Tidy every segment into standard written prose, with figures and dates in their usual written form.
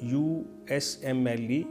USMLE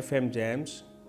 FM JAMS,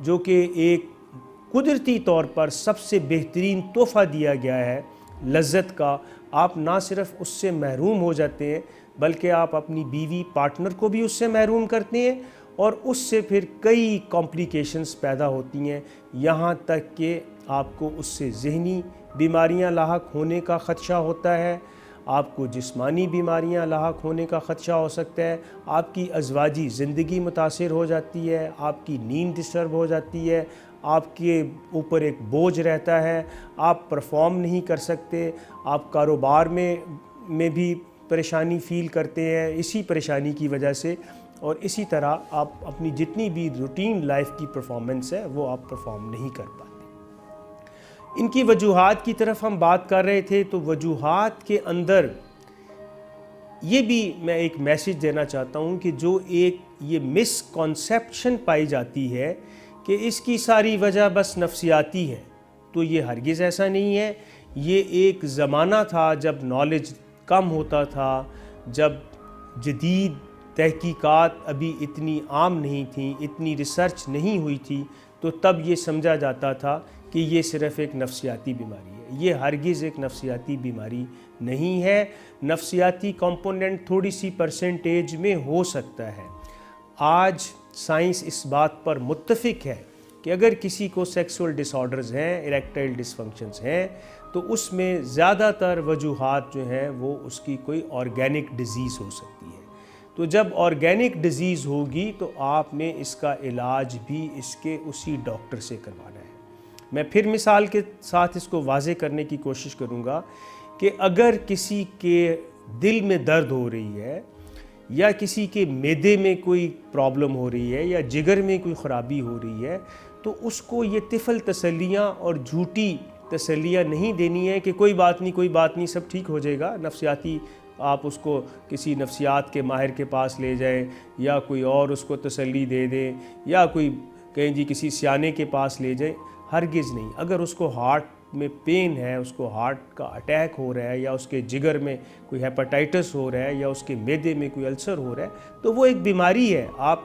جو کہ ایک قدرتی طور پر سب سے بہترین تحفہ دیا گیا ہے لذت کا، آپ نہ صرف اس سے محروم ہو جاتے ہیں بلکہ آپ اپنی بیوی پارٹنر کو بھی اس سے محروم کرتے ہیں، اور اس سے پھر کئی کمپلیکیشنز پیدا ہوتی ہیں، یہاں تک کہ آپ کو اس سے ذہنی بیماریاں لاحق ہونے کا خدشہ ہوتا ہے، آپ کو جسمانی بیماریاں لاحق ہونے کا خدشہ ہو سکتا ہے، آپ کی ازواجی زندگی متاثر ہو جاتی ہے، آپ کی نیند ڈسٹرب ہو جاتی ہے، آپ کے اوپر ایک بوجھ رہتا ہے، آپ پرفارم نہیں کر سکتے، آپ کاروبار میں بھی پریشانی فیل کرتے ہیں اسی پریشانی کی وجہ سے، اور اسی طرح آپ اپنی جتنی بھی روٹین لائف کی پرفارمنس ہے وہ آپ پرفارم نہیں کر پاتے۔ ان کی وجوہات کی طرف ہم بات کر رہے تھے، تو وجوہات کے اندر یہ بھی میں ایک میسیج دینا چاہتا ہوں کہ جو ایک یہ مس کنسیپشن پائی جاتی ہے کہ اس کی ساری وجہ بس نفسیاتی ہے، تو یہ ہرگز ایسا نہیں ہے۔ یہ ایک زمانہ تھا جب نالج کم ہوتا تھا، جب جدید تحقیقات ابھی اتنی عام نہیں تھیں، اتنی ریسرچ نہیں ہوئی تھی، تو تب یہ سمجھا جاتا تھا کہ یہ صرف ایک نفسیاتی بیماری ہے۔ یہ ہرگز ایک نفسیاتی بیماری نہیں ہے۔ نفسیاتی کمپوننٹ تھوڑی سی پرسنٹیج میں ہو سکتا ہے۔ آج سائنس اس بات پر متفق ہے کہ اگر کسی کو سیکسول ڈس آرڈرز ہیں، اریکٹائل ڈس فنکشنز ہیں، تو اس میں زیادہ تر وجوہات جو ہیں وہ اس کی کوئی آرگینک ڈیزیز ہو سکتی ہے۔ تو جب آرگینک ڈیزیز ہوگی تو آپ نے اس کا علاج بھی اس کے اسی ڈاکٹر سے کروانا ہے۔ میں پھر مثال کے ساتھ اس کو واضح کرنے کی کوشش کروں گا کہ اگر کسی کے دل میں درد ہو رہی ہے، یا کسی کے معدے میں کوئی پرابلم ہو رہی ہے، یا جگر میں کوئی خرابی ہو رہی ہے، تو اس کو یہ طفل تسلیاں اور جھوٹی تسلیاں نہیں دینی ہے کہ کوئی بات نہیں سب ٹھیک ہو جائے گا۔ نفسیاتی آپ اس کو کسی نفسیات کے ماہر کے پاس لے جائیں، یا کوئی اور اس کو تسلی دے دیں، یا کوئی کہیں جی کسی سیانے کے پاس لے جائیں، ہرگز نہیں۔ اگر اس کو ہارٹ میں پین ہے، اس کو ہارٹ کا اٹیک ہو رہا ہے، یا اس کے جگر میں کوئی ہیپاٹائٹس ہو رہا ہے، یا اس کے معدے میں کوئی السر ہو رہا ہے، تو وہ ایک بیماری ہے۔ آپ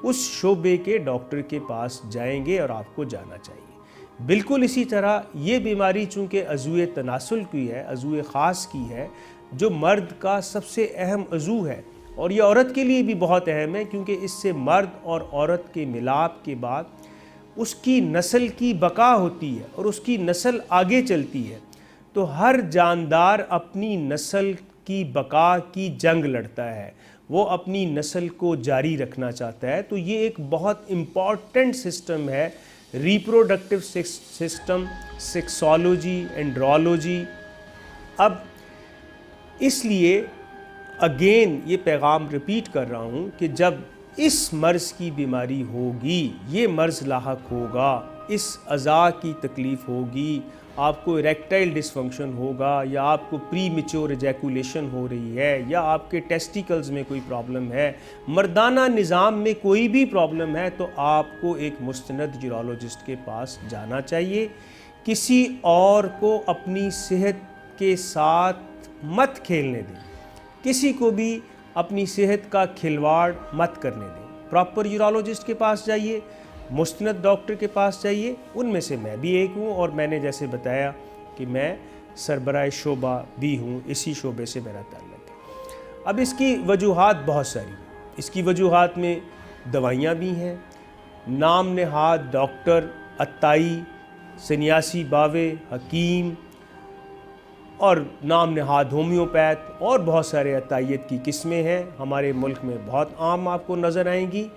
اس شعبے کے ڈاکٹر کے پاس جائیں گے اور آپ کو جانا چاہیے۔ بالکل اسی طرح یہ بیماری چونکہ عضو تناسل کی ہے، عضو خاص کی ہے، جو مرد کا سب سے اہم عضو ہے، اور یہ عورت کے لیے بھی بہت اہم ہے، کیونکہ اس سے مرد اور عورت کے ملاپ کے بعد اس کی نسل کی بقا ہوتی ہے اور اس کی نسل آگے چلتی ہے۔ تو ہر جاندار اپنی نسل کی بقا کی جنگ لڑتا ہے، وہ اپنی نسل کو جاری رکھنا چاہتا ہے۔ تو یہ ایک بہت امپورٹنٹ سسٹم ہے، ریپروڈکٹیو سسٹم، سیکسولوجی، اینڈرولوجی۔ اب اس لیے اگین یہ پیغام ریپیٹ کر رہا ہوں کہ جب اس مرض کی بیماری ہوگی، یہ مرض لاحق ہوگا، اس اعضاء کی تکلیف ہوگی، آپ کو اریکٹائل ڈس فنکشن ہوگا، یا آپ کو پری میچور ایجیکولیشن ہو رہی ہے، یا آپ کے ٹیسٹیکلز میں کوئی پرابلم ہے، مردانہ نظام میں کوئی بھی پرابلم ہے، تو آپ کو ایک مستند یورولوجسٹ کے پاس جانا چاہیے۔ کسی اور کو اپنی صحت کے ساتھ مت کھیلنے دیں، کسی کو بھی اپنی صحت کا کھلواڑ مت کرنے دیں۔ پراپر یورولوجسٹ کے پاس جائیے، مستند ڈاکٹر کے پاس جائیے۔ ان میں سے میں بھی ایک ہوں، اور میں نے جیسے بتایا کہ میں سربراہ شعبہ بھی ہوں، اسی شعبے سے میرا تعلق ہے۔ اب اس کی وجوہات بہت ساری ہیں۔ اس کی وجوہات میں دوائیاں بھی ہیں، نام نہاد ڈاکٹر، عطائی، سنیاسی باوے، حکیم، اور نام نہاد ہومیوپیتھ، اور بہت سارے عطائیت کی قسمیں ہیں، ہمارے ملک میں بہت عام آپ کو نظر آئیں گی۔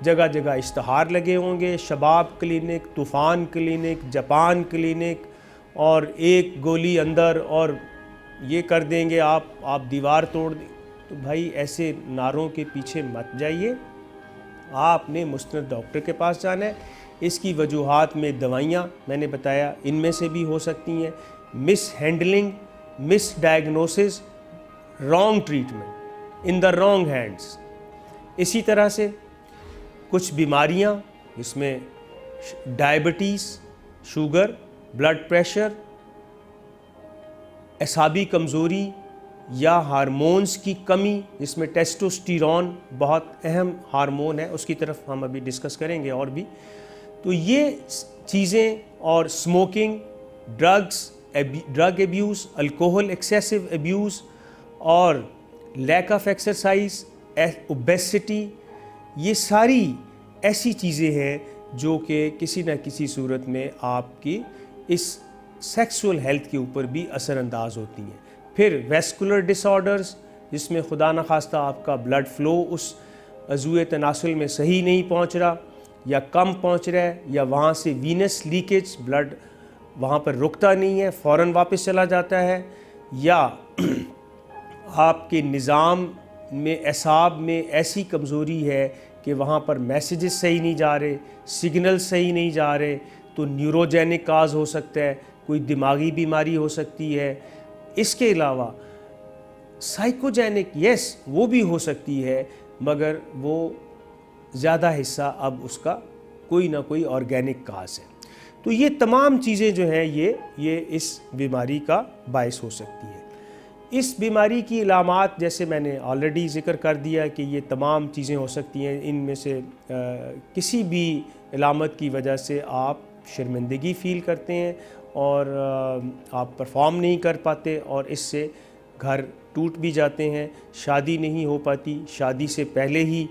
جگہ جگہ اشتہار لگے ہوں گے، شباب کلینک، طوفان کلینک، جاپان کلینک، اور ایک گولی اندر اور یہ کر دیں گے آپ دیوار توڑ دیں۔ تو بھائی ایسے نعروں کے پیچھے مت جائیے، آپ نے مستند ڈاکٹر کے پاس جانا ہے۔ اس کی وجوہات میں دوائیاں میں نے بتایا، ان میں سے بھی ہو سکتی ہیں، mishandling, misdiagnosis, wrong treatment, in the wrong hands. اسی طرح سے کچھ بیماریاں، اس میں ڈائبٹیز، شوگر، بلڈ پریشر، اعصابی کمزوری، یا ہارمونز کی کمی، جس میں ٹیسٹوسٹیرون بہت اہم ہارمون ہے، اس کی طرف ہم ابھی ڈسکس کریں گے اور بھی۔ تو یہ چیزیں اور smoking, drug abuse, alcohol excessive abuse اور لیک آف ایکسرسائز، اوبیسٹی، یہ ساری ایسی چیزیں ہیں جو کہ کسی نہ کسی صورت میں آپ کی اس سیکسول ہیلتھ کے اوپر بھی اثر انداز ہوتی ہیں۔ پھر ویسکولر ڈس آرڈرز، جس میں خدا نخواستہ آپ کا بلڈ فلو اس عضو تناسل میں صحیح نہیں پہنچ رہا یا کم پہنچ رہا ہے، یا وہاں سے وینس لیکیج، بلڈ وہاں پر رکتا نہیں ہے، فوراً واپس چلا جاتا ہے، یا آپ کے نظام میں اعصاب میں ایسی کمزوری ہے کہ وہاں پر میسیجز صحیح نہیں جا رہے، سگنل صحیح نہیں جا رہے، تو نیوروجینک کاز ہو سکتا ہے، کوئی دماغی بیماری ہو سکتی ہے۔ اس کے علاوہ سائیکوجینک یس وہ بھی ہو سکتی ہے، مگر وہ زیادہ حصہ اب اس کا کوئی نہ کوئی آرگینک کاز ہے۔ تو یہ تمام چیزیں جو ہیں یہ اس بیماری کا باعث ہو سکتی ہے۔ اس بیماری کی علامات جیسے میں نے آلریڈی ذکر کر دیا کہ یہ تمام چیزیں ہو سکتی ہیں، ان میں سے کسی بھی علامت کی وجہ سے آپ شرمندگی فیل کرتے ہیں اور آپ پرفارم نہیں کر پاتے، اور اس سے گھر ٹوٹ بھی جاتے ہیں، شادی نہیں ہو پاتی، شادی سے پہلے ہی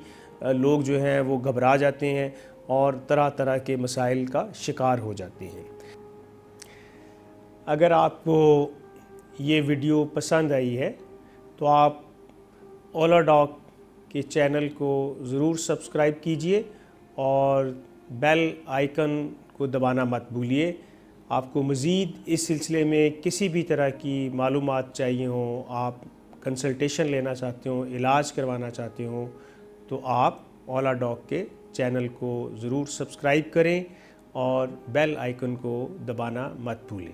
لوگ جو ہیں وہ گھبرا جاتے ہیں اور طرح طرح کے مسائل کا شکار ہو جاتے ہیں۔ اگر آپ کو یہ ویڈیو پسند آئی ہے تو آپ اولا ڈاک کے چینل کو ضرور سبسکرائب کیجئے اور بیل آئیکن کو دبانا مت بھولیے۔ آپ کو مزید اس سلسلے میں کسی بھی طرح کی معلومات چاہیے ہوں، آپ کنسلٹیشن لینا چاہتے ہوں، علاج کروانا چاہتے ہوں، تو آپ اولا ڈاک کے چینل کو ضرور سبسکرائب کریں اور بیل آئیکن کو دبانا مت بھولیں۔